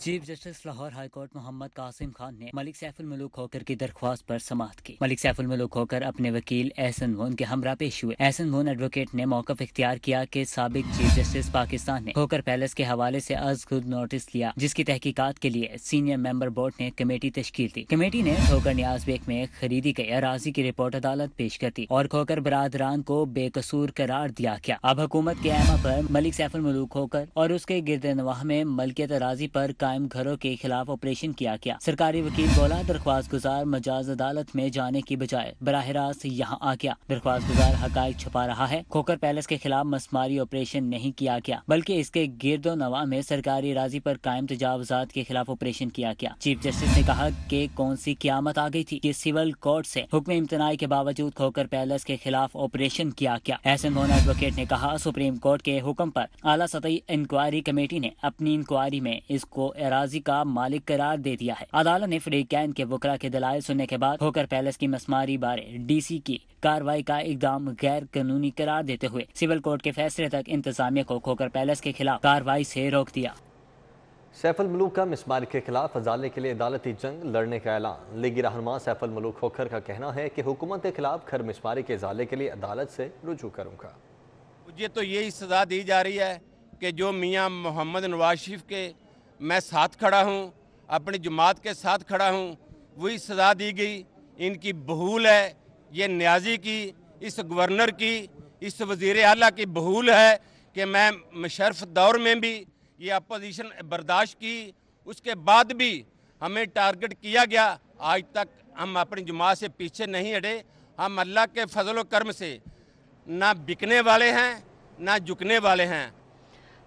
Chief justice Lahore high court Muhammad Qasim Khan نے Malik safe ul Malook Khokhar کی درخواست پر سماعت کی۔ ملک سیف الملوک کھوکر اپنے وکیل احسن مون کے ہمراہ پیش ہوئے۔ احسن مون ایڈوکیٹ نے موقف اختیار کیا کہ سابق چیف جسٹس پاکستان نے کھوکر پیلس کے حوالے سے از خود نوٹس لیا، جس کی تحقیقات کے لیے سینئر ممبر بورڈ نے کمیٹی تشکیل دی۔ کمیٹی نے کھوکر نیاز بیگ میں خریدی گئی اراضی کی رپورٹ عدالت پیش کر دی اور کھوکر برادران کو بے قصور قرار دیا گیا۔ اب حکومت کے احما پر ملک سیف الملوک کھوکر اور اس کے گرد نواح میں ملکیت اراضی پر قائم گھروں کے خلاف آپریشن کیا گیا۔ سرکاری وکیل بولا درخواست گزار مجاز عدالت میں جانے کی بجائے براہ راست یہاں آ گیا۔ درخواست گزار حقائق چھپا رہا ہے۔ کھوکر پیلس کے خلاف مسماری آپریشن نہیں کیا گیا بلکہ اس کے گرد و نواح میں سرکاری اراضی پر قائم تجاوزات کے خلاف آپریشن کیا گیا۔ چیف جسٹس نے کہا کہ کون سی قیامت آ گئی تھی کہ سول کورٹ سے حکم امتناعی کے باوجود کھوکر پیلس کے خلاف آپریشن کیا گیا۔ احسن مون ایڈوکیٹ نے کہا سپریم کورٹ کے حکم پر اعلیٰ سطحی انکوائری کمیٹی نے اپنی انکوائری میں اس کو اراضی کا مالک قرار دے دیا ہے۔ عدالت نے فریقین کے وکلا کے دلائل سننے کے بعد کھوکر پیلس کی مسماری بارے ڈی سی کی کارروائی کا اقدام غیر قانونی قرار دیتے ہوئے سول کورٹ کے فیصلے تک انتظامیہ کو کھوکر پیلس کے خلاف کارروائی سے روک دیا۔ سیف الملوک کا مسماری کے خلاف ازالے کے لیے عدالتی جنگ لڑنے کا اعلان۔ لیگی رہنما سیف الملوک کھوکر کا کہنا ہے کہ حکومت کے خلاف گھر مسماری کے ازالے کے لیے عدالت سے رجوع کروں گا۔ مجھے تو یہی سزا دی جا رہی ہے کہ جو میاں محمد نواز شریف کے میں ساتھ کھڑا ہوں، اپنی جماعت کے ساتھ کھڑا ہوں، وہی سزا دی گئی۔ ان کی بھول ہے، یہ نیازی کی، اس گورنر کی، اس وزیر اعلیٰ کی بھول ہے کہ میں مشرف دور میں بھی یہ اپوزیشن برداشت کی، اس کے بعد بھی ہمیں ٹارگٹ کیا گیا۔ آج تک ہم اپنی جماعت سے پیچھے نہیں ہٹے۔ ہم اللہ کے فضل و کرم سے نہ بکنے والے ہیں نہ جھکنے والے ہیں۔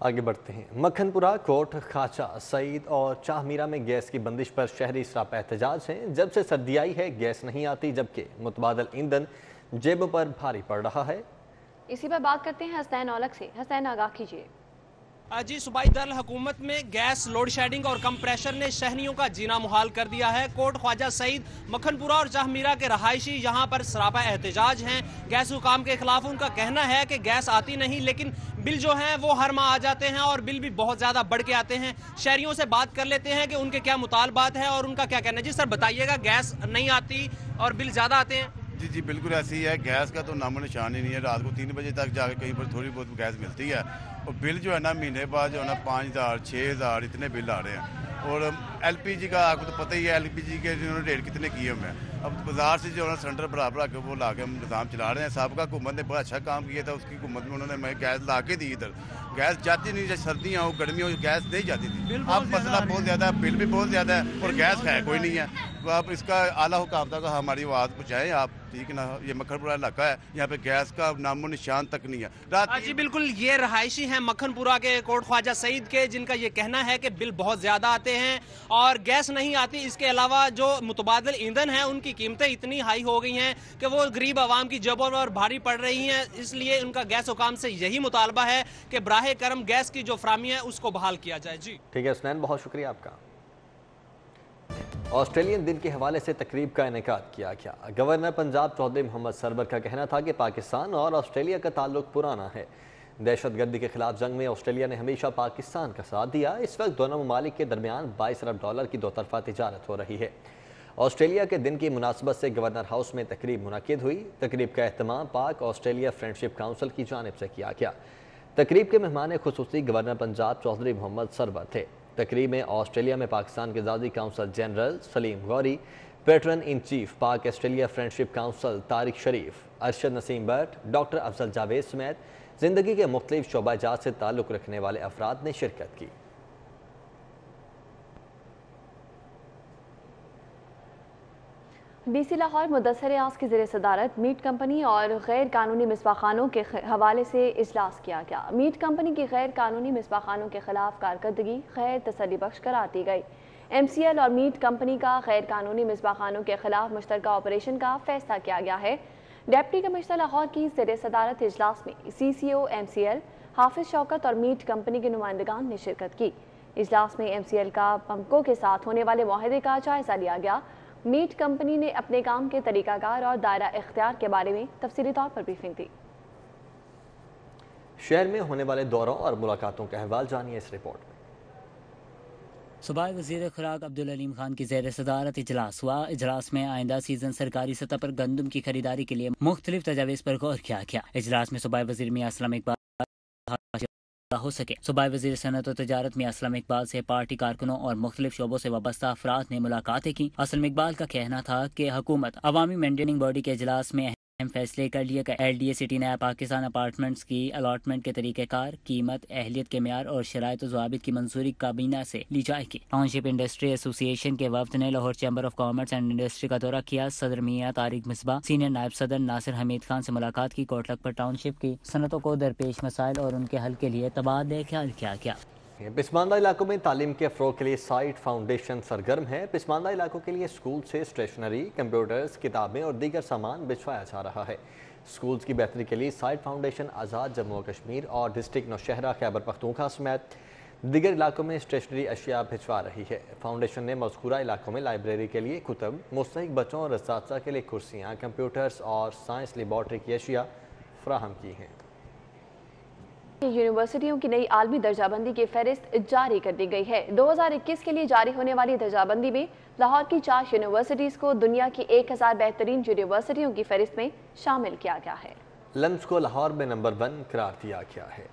آگے بڑھتے ہیں۔ مکھن پورہ، کوٹ، خواجہ سعید اور چاہ میرا میں گیس کی بندش پر شہری سراپا احتجاج ہیں۔ جب سے سردی آئی ہے گیس نہیں آتی، جبکہ متبادل ایندھن جیبوں پر بھاری پڑ رہا ہے۔ اسی پر بات کرتے ہیں حسین اولک سے۔ حسین آگاہ کیجیے۔ جی، صوبائی دارالحکومت میں گیس لوڈ شیڈنگ اور کمپریشر نے شہریوں کا جینا محال کر دیا ہے۔ کوٹ، خواجہ سعید، مکھن پورہ اور چاہ میرا کے رہائشی یہاں پر سراپا احتجاج ہیں گیس حکام کے خلاف۔ ان کا کہنا ہے کہ گیس آتی نہیں، لیکن بل جو ہیں وہ ہر ماہ آ جاتے ہیں اور بل بھی بہت زیادہ بڑھ کے آتے ہیں۔ شہریوں سے بات کر لیتے ہیں کہ ان کے کیا مطالبات ہیں اور ان کا کیا کہنا ہے۔ جی سر بتائیے گا، گیس نہیں آتی اور بل زیادہ آتے ہیں؟ جی بالکل ایسی ہے، گیس کا تو نام و نشان ہی نہیں ہے۔ رات کو 3 بجے تک جا کے کہیں پر تھوڑی بہت گیس ملتی ہے، اور بل جو ہے نا مہینے بعد جو ہے نا 5000 6000 اتنے بل آ رہے ہیں۔ اور ایل پی جی کا آپ کو تو پتہ ہی ہے، ایل پی جی کے جنہوں نے ریٹ کتنے کیے ہوئے ہیں۔ اب بازار سے جو ہے نا سلنڈر بھرا کے وہ لا کے ہم نظام چلا رہے ہیں۔ سابقہ حکومت نے بڑا اچھا کام کیا تھا، اس کی حکومت میں انہوں نے ہمیں گیس لا کے دی۔ ادھر گیس جاتی نہیں، جیسے سردیاں ہو گرمیاں ہو گیس نہیں جاتی تھی۔ اب مسئلہ بہت زیادہ ہے، بل بھی بہت زیادہ ہے اور گیس ہے کوئی نہیں ہے۔ تو آپ اس کا اعلیٰ حکام تک ہماری آواز پہنچائیں آپ، ٹھیک ہے نا۔ یہ مکھن پورہ علاقہ ہے، یہاں پہ گیس کا نام و نشان تک نہیں ہے۔ جی بالکل، یہ رہائشی ہیں مکھن پورہ کے، کوٹ خواجہ سعید کے، جن کا یہ کہنا ہے کہ بل بہت زیادہ آتے ہیں اور گیس نہیں آتی۔ اس کے علاوہ جو متبادل ایندھن ہیں ان کی قیمتیں اتنی ہائی ہو گئی ہیں کہ وہ غریب عوام کی جیبوں پر بھاری پڑ رہی ہیں۔ اس لیے ان کا گیس حکام سے یہی مطالبہ ہے کہ براہ کرم گیس کی جو فراہمی ہے اس کو بحال کیا جائے۔ جی ٹھیک ہے حسنین، بہت شکریہ آپ کا۔ آسٹریلین دن کے حوالے سے تقریب کا انعقاد کیا گیا۔ گورنر پنجاب چودھری محمد سرور کا کہنا تھا کہ پاکستان اور آسٹریلیا کا تعلق پرانا ہے۔ دہشت گردی کے خلاف جنگ میں آسٹریلیا نے ہمیشہ پاکستان کا ساتھ دیا۔ اس وقت دونوں ممالک کے درمیان 22 ارب ڈالر کی 2 طرفہ تجارت ہو رہی ہے۔ آسٹریلیا کے دن کی مناسبت سے گورنر ہاؤس میں تقریب منعقد ہوئی۔ تقریب کا اہتمام پاک آسٹریلیا فرینڈشپ کونسل کی جانب سے کیا گیا۔ تقریب کے مہمان خصوصی گورنر پنجاب چودھری محمد سرور تھے۔ تقریب میں آسٹریلیا میں پاکستان کے ذاتی consul general Saleem Ghauri, patron in chief Pak Australia friendship council Tariq Sharif, Arshad Naseem Butt, doctor Afzal Javed سمیت زندگی کے مختلف شعبہ جات سے تعلق رکھنے والے افراد نے شرکت کی۔ ڈی سی لاہور مدثر ریاض کی زیر صدارت میٹ کمپنی اور غیر قانونی مصباح خانوں کے حوالے سے اجلاس کیا گیا۔ میٹ کمپنی کی غیر قانونی مصباح خانوں کے خلاف کارکردگی غیر تسلی بخش قرار دی گئی۔ ایم سی ایل اور میٹ کمپنی کا غیر قانونی مصباح خانوں کے خلاف مشترکہ آپریشن کا فیصلہ کیا گیا ہے۔ ڈپٹی کمشنر لاہور کی زیر صدارت اجلاس میں سی سی او ایم سی ایل حافظ شوکت اور میٹ کمپنی کے نمائندگان نے شرکت کی۔ اجلاس میں ایم سی ایل کا پمپکو کے ساتھ ہونے والے معاہدے کا جائزہ لیا گیا۔ میٹ کمپنی نے اپنے کام کے طریقہ کار اور دائرہ اختیار کے بارے میں تفصیلی طور پر بریفنگ دی۔ شہر میں ہونے والے دوروں اور ملاقاتوں کا احوال جانیے اس رپورٹ میں۔ صوبائی وزیر خوراک عبدالعلیم خان کی زیر صدارت اجلاس ہوا۔ اجلاس میں آئندہ سیزن سرکاری سطح پر گندم کی خریداری کے لیے مختلف تجاویز پر غور کیا گیا۔ اجلاس میں صوبائی وزیر میاں اسلم اقبال ہو سکے۔ صوبائی وزیر صنعت و تجارت میاں اسلم اقبال سے پارٹی کارکنوں اور مختلف شعبوں سے وابستہ افراد نے ملاقاتیں کی۔ اسلم اقبال کا کہنا تھا کہ حکومت عوامی مینٹیننگ باڈی کے اجلاس میں اہم فیصلے کر لیے گئے۔ LDA سٹی نیا پاکستان اپارٹمنٹس کی الاٹمنٹ کے طریقہ کار، قیمت، اہلیت کے معیار اور شرائط و ضوابط کی منظوری کابینہ سے لی جائے گی۔ ٹاؤن شپ انڈسٹری ایسوسی ایشن کے وفد نے Lahore chamber of commerce and industry کا دورہ کیا۔ صدر میاں طارق مصباح، سینئر نائب صدر ناصر حمید خان سے ملاقات کی۔ کوٹ لکھپت ٹاؤن شپ کی صنعتوں کو درپیش مسائل اور ان کے حل کے لیے تبادلہ خیال کیا گیا۔ پسماندہ علاقوں میں تعلیم کے فروغ کے لیے سائٹ فاؤنڈیشن سرگرم ہے۔ پسماندہ علاقوں کے لیے اسکول سے اسٹیشنری، کمپیوٹرز، کتابیں اور دیگر سامان بھجوایا جا رہا ہے۔ اسکولز کی بہتری کے لیے سائٹ فاؤنڈیشن آزاد جموں و کشمیر اور ڈسٹرکٹ نوشہرہ خیبر پختونخوا سمیت دیگر علاقوں میں اسٹیشنری اشیاء بھجوا رہی ہے۔ فاؤنڈیشن نے مذکورہ علاقوں میں لائبریری کے لیے کتب، مستحق بچوں اور اساتذہ کے لیے کرسیاں، کمپیوٹرز اور سائنس لیبارٹری کی اشیاء فراہم کی ہیں۔ یونیورسٹیوں کی نئی عالمی درجہ بندی کی فہرست جاری کر دی گئی ہے۔ 2021 کے لیے جاری ہونے والی درجہ بندی میں لاہور کی 4 یونیورسٹیز کو دنیا کی 1000 بہترین یونیورسٹیوں کی فہرست میں شامل کیا گیا ہے۔ لمس کو لاہور میں نمبر 1 قرار دیا گیا ہے۔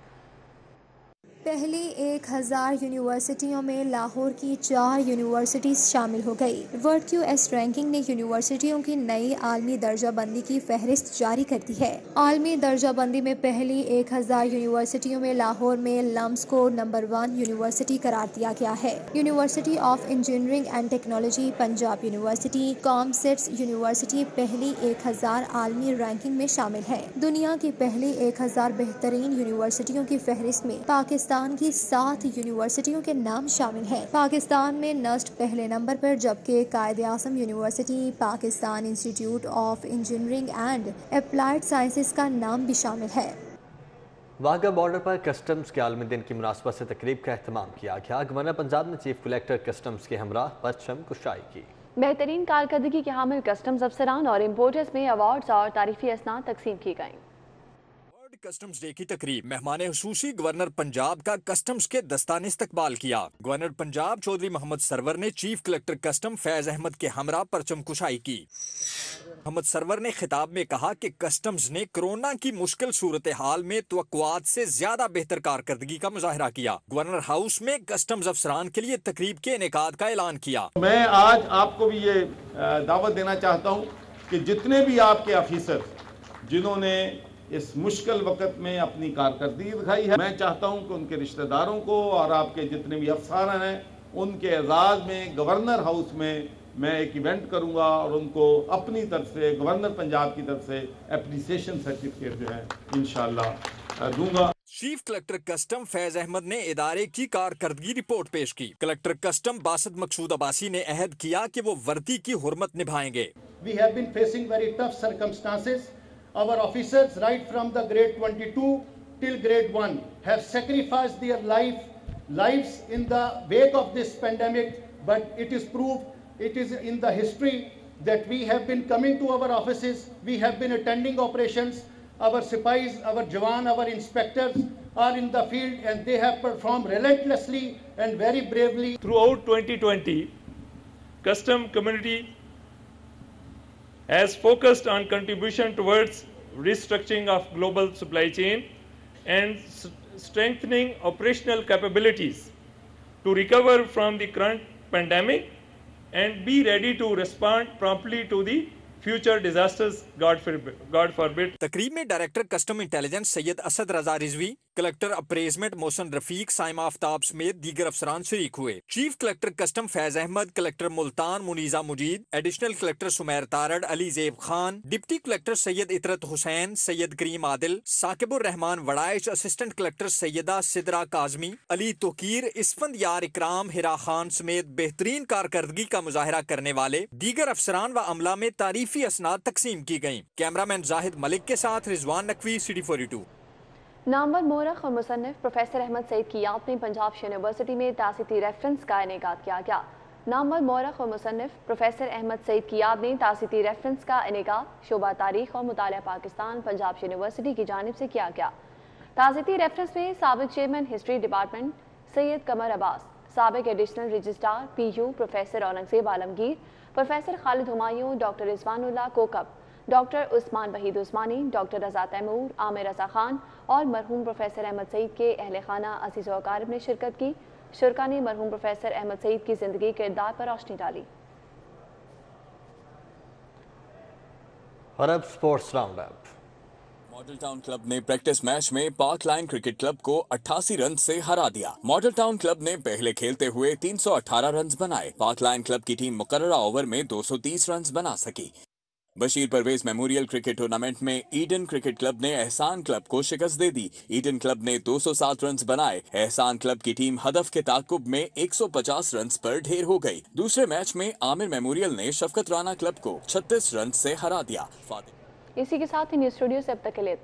پہلی 1000 یونیورسٹیوں میں لاہور کی 4 یونیورسٹیز شامل ہو گئی۔ ورلڈ QS رینکنگ نے یونیورسٹیوں کی نئی عالمی درجہ بندی کی فہرست جاری کر دی ہے۔ عالمی درجہ بندی میں پہلی 1000 یونیورسٹیوں میں لاہور میں لمس کو نمبر 1 یونیورسٹی قرار دیا گیا ہے۔ University of engineering and technology Punjab university, COMSATS university پہلی 1000 عالمی رینکنگ میں شامل ہے۔ دنیا کی پہلی 1000 بہترین یونیورسٹیوں کی فہرست میں پاکستان کی 7 یونیورسٹیوں کے نام شامل ہیں۔ پاکستان میں نسٹ پہلے نمبر پر، جبکہ Quaid Azam university, Pakistan institute of engineering and applied sciences کا نام بھی شامل ہے۔ واہگہ بارڈر پر کسٹمز کے عالمی دن کی مناسبت سے تقریب کا اہتمام کیا گیا۔ گورنر پنجاب نے چیف کلیکٹر کسٹمز کے ہمراہ پرچم کشائی کی۔ بہترین کارکردگی کے حامل کسٹمز افسران اور امپورٹرز میں ایوارڈز اور تعریفی اسناد تقسیم کی گئیں۔ کسٹمز ڈے کی تقریب مہمان خصوصی گورنر پنجاب کا کسٹمز کے دستانِ استقبال کیا۔ گورنر پنجاب چودھری محمد سرور نے چیف کلیکٹر کسٹم فیض احمد کے ہمراہ پرچم کشائی کی۔ محمد سرور نے خطاب میں کہا کہ کسٹمز نے کرونا کی مشکل صورتحال میں توقعات سے زیادہ بہتر کارکردگی کا مظاہرہ کیا۔ گورنر ہاؤس میں کسٹمز افسران کے لیے تقریب کے انعقاد کا اعلان کیا۔ میں آج آپ کو بھی یہ دعوت دینا چاہتا ہوں کہ جتنے بھی آپ کے آفیسر جنہوں نے اس مشکل وقت میں اپنی کارکردگی دکھائی ہے، میں چاہتا ہوں کہ ان کے رشتہ داروں کو اور آپ کے جتنے بھی افسران ہیں ان کے اعزاز میں گورنر ہاؤس میں ایک ایونٹ کروں گا اور ان کو اپنی طرف سے گورنر پنجاب کی طرف سے اپریسیشن سرٹیفکیٹ جو ہے انشاءاللہ دوں گا۔ چیف کلیکٹر کسٹم فیض احمد نے ادارے کی کارکردگی رپورٹ پیش کی۔ کلیکٹر کسٹم باسط مقصود عباسی نے عہد کیا کہ وہ وردی کی حرمت نبھائیں گے۔ We have been facing very tough circumstances. Our officers, right from the grade 22 till grade 1, have sacrificed their lives in the wake of this pandemic, but it is proved, it is in the history that we have been coming to our offices, we have been attending operations, our sipais, our jawan, our inspectors are in the field and they have performed relentlessly and very bravely. Throughout 2020, custom community has focused on contribution towards restructuring of global supply chain and strengthening operational capabilities to recover from the current pandemic and be ready to respond promptly to the future disasters, God forbid. تقریب میں director custom intelligence سید اسد رضا Rizvi, collector اپریزمنٹ محسن رفیق، سائمہ آفتاب سمیت دیگر افسران شریک ہوئے۔ Chief collector custom فیض Ahmad, collector Multan Muneeza مجید، additional collector Sameer Tarar, علی زیب Khan, deputy collector سید اطرت حسین، سید کریم عادل، ثاقب الرحمان Warraich, assistant collector سیدہ سدرا کاظمی، علی توقیر، اسفند یار اکرام، ہرا خان سمیت بہترین کارکردگی کا مظاہرہ کرنے والے دیگر افسران و عملہ میں تعریفی اسناد تقسیم کی گئیں۔ کیمرہ مین زاہد ملک کے ساتھ رضوان نقوی، سٹی 42۔ نامور مورخ اور مصنف پروفیسر احمد سعید کی یاد میں پنجاب یونیورسٹی میں تاسیسی ریفرنس کا انعقاد کیا گیا۔ نامور مورخ اور مصنف پروفیسر احمد سعید کی یاد میں تاسیسی ریفرنس کا انعقاد شعبہ تاریخ اور مطالعہ پاکستان پنجاب یونیورسٹی کی جانب سے کیا گیا۔ تاسیسی ریفرنس میں سابق chairman history department Syed Qamar Abbas, سابق additional registrar PU professor Aurangzeb Alamgir, professor Khalid Humayun, doctor Rizwan Ullah Kokab, doctor Usman Waheed Usmani, doctor Raza Taimur, Aamir Raza Khan اور مرحوم پروفیسر احمد سعید کے اہل خانہ عزیز و اقارب نے شرکت کی۔ شرکا نے مرحوم پروفیسر احمد سعید کی زندگی کردار پر روشنی ڈالی۔ اور اب sports round up. Model town club نے پریکٹس میچ میں پارک لائن کرکٹ کلب کو 88 رن سے ہرا دیا۔ ماڈل ٹاؤن کلب نے پہلے کھیلتے ہوئے 318 رنز بنائے۔ پارک لائن کلب کی ٹیم مقررہ اوور میں 230 رنز بنا سکی۔ Bashir Parvez Memorial Cricket Tournament میں ایڈن کرکٹ کلب نے احسان کلب کو شکست دے دی۔ ایڈن کلب نے 207 رنز بنائے۔ احسان کلب کی ٹیم ہدف کے تعاقب میں 150 رنز پر ڈھیر ہو گئی۔ دوسرے میچ میں عامر میموریل نے شفقت رانا کلب کو 36 رنز سے ہرا دیا۔ اسی کے ساتھ ہی نیوز اسٹوڈیو سے اب تک کے لیے